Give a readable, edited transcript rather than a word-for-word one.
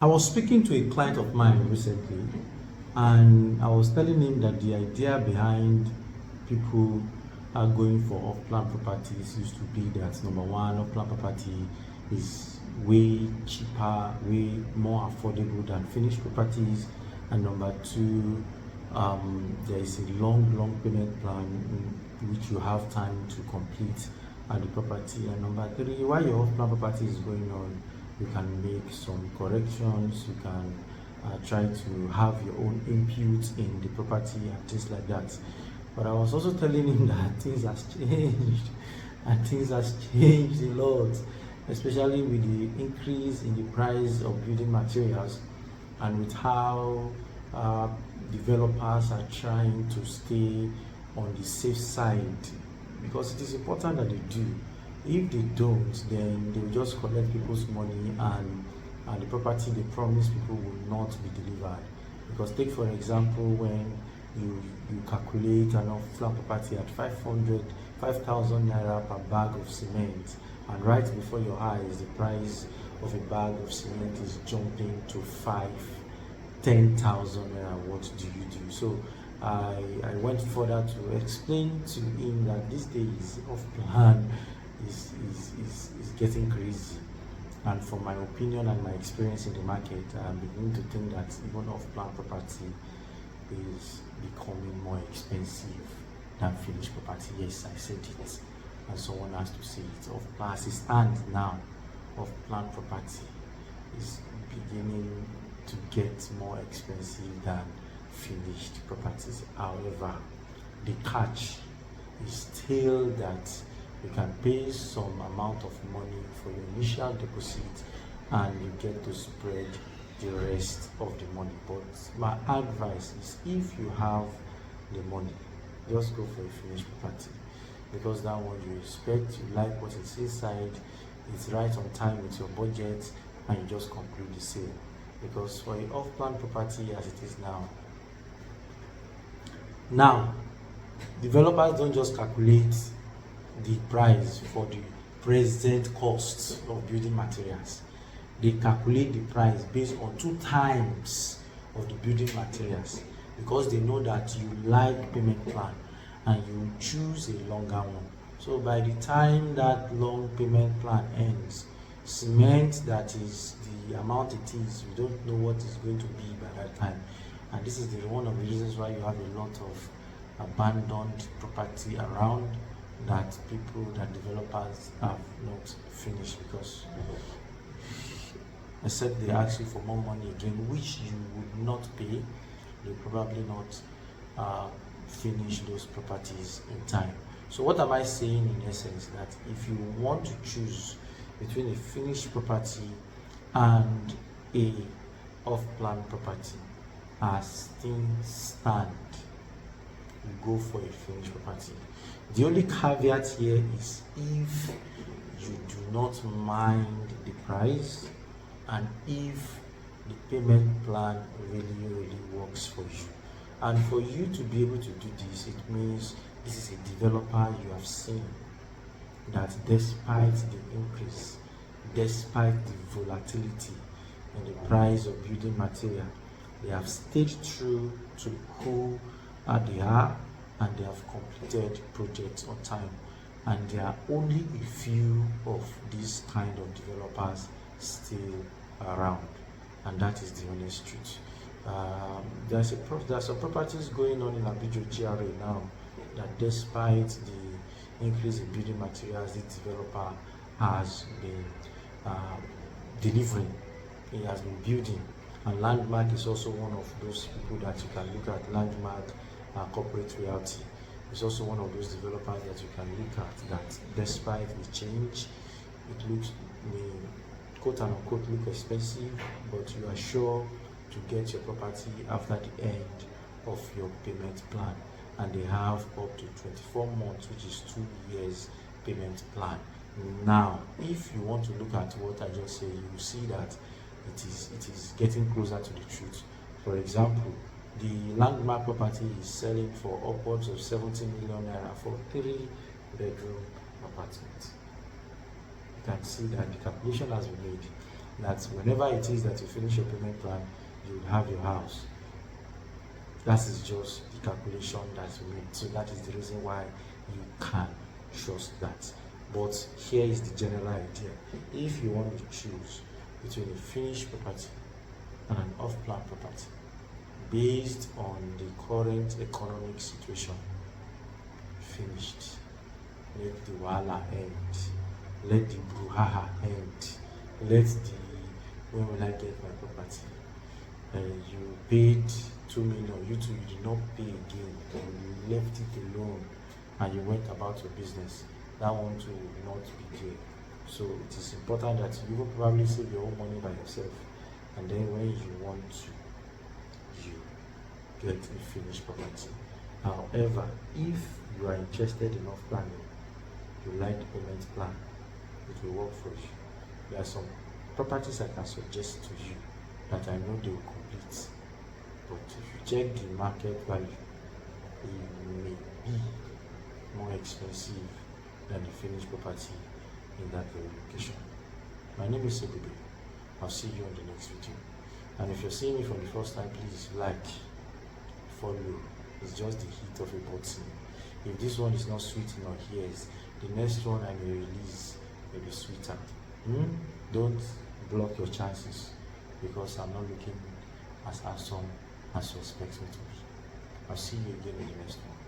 I was speaking to a client of mine recently, and I was telling him that the idea behind people are going for off-plan properties used to be that number one, off-plan property is way cheaper, way more affordable than finished properties, and number two, there is a long payment plan in which you have time to complete the property, and number three, while your off-plan property is going on, you can make some corrections, you can try to have your own input in the property and things like that. But I was also telling him that things has changed and things has changed a lot, especially with the increase in the price of building materials and with how uh, developers are trying to stay on the safe side, because it is important that they do. If they don't, then they will just collect people's money, and the property they promise people will not be delivered. Because take for example, when you calculate an off-plan property at 5,000 naira per bag of cement, and right before your eyes the price of a bag of cement is jumping to 10,000 naira, what do you do? So I went further to explain to him that these days off plan is getting crazy. And from my opinion and my experience in the market, I'm beginning to think that even off-plan property is becoming more expensive than finished property. Yes, I said it, and someone has to say it. Off-plan, as it stands now, off-plan property is beginning to get more expensive than finished properties. However, the catch is still that you can pay some amount of money for your initial deposit and you get to spread the rest of the money. But my advice is, if you have the money, just go for a finished property, because that one you expect, you like what is inside, it's right on time with your budget, and you just conclude the sale. Because for an off-plan property as it is now, developers don't just calculate the price for the present costs of building materials. They calculate the price based on 2 times of the building materials, because they know that you like payment plan and you choose a longer one. So by the time that long payment plan ends, cement that is the amount it is, you don't know what is going to be by that time. And this is one of the reasons why you have a lot of abandoned property around, that developers have not finished, because except they ask you for more money again, which you would not pay, they probably not finish those properties in time. So what am I saying in essence? That if you want to choose between a finished property and a off-plan property, as things stand, you go for a finished property. The only caveat here is if you do not mind the price, and if the payment plan really works for you. And for you to be able to do this, it means this is a developer you have seen that despite the increase, despite the volatility in the price of building material, they have stayed true to who they are, and they have completed projects on time. And there are only a few of these kind of developers still around, and that is the honest truth. There's some properties going on in Abijo GRA now that, despite the increase in building materials, the developer has been delivering. He has been building, and Landmark is also one of those people that you can look at. Landmark Corporate Realty is also one of those developers that you can look at, that despite the change, it looks, quote unquote, look expensive, but you are sure to get your property after the end of your payment plan. And they have up to 24 months, which is 2 years payment plan. Now, if you want to look at what I just said, you will see that it is getting closer to the truth. For example, the Landmark property is selling for upwards of 70 million naira for 3-bedroom apartment. You can see that the calculation has been made. that whenever it is that you finish your payment plan, you will have your house. That is just the calculation that's made. So that is the reason why you can trust that. But here is the general idea. If you want to choose between a finished property and an off-plan property, based on the current economic situation, finished. Let the wahala end. Let the brouhaha end. Let the when will I get my property? You paid 2 million, you too, you did not pay again, and you left it alone and you went about your business. That one too will not be there. So it is important that you will probably save your own money by yourself, and then when you want to, you get a finished property. However, if you are interested in off planning, you like the payment plan, it will work for you. There are some properties I can suggest to you that I know they will complete, but if you check the market value, it may be more expensive than the finished property in that very location. My name is Sebebe. I'll see you on the next video. And if you're seeing me for the first time, please like, follow. It's just the hit of a button. If this one is not sweet in your ears, the next one I may release may be sweeter. Don't block your chances, because I'm not looking as handsome as you expect me to be. I'll see you again in the next one.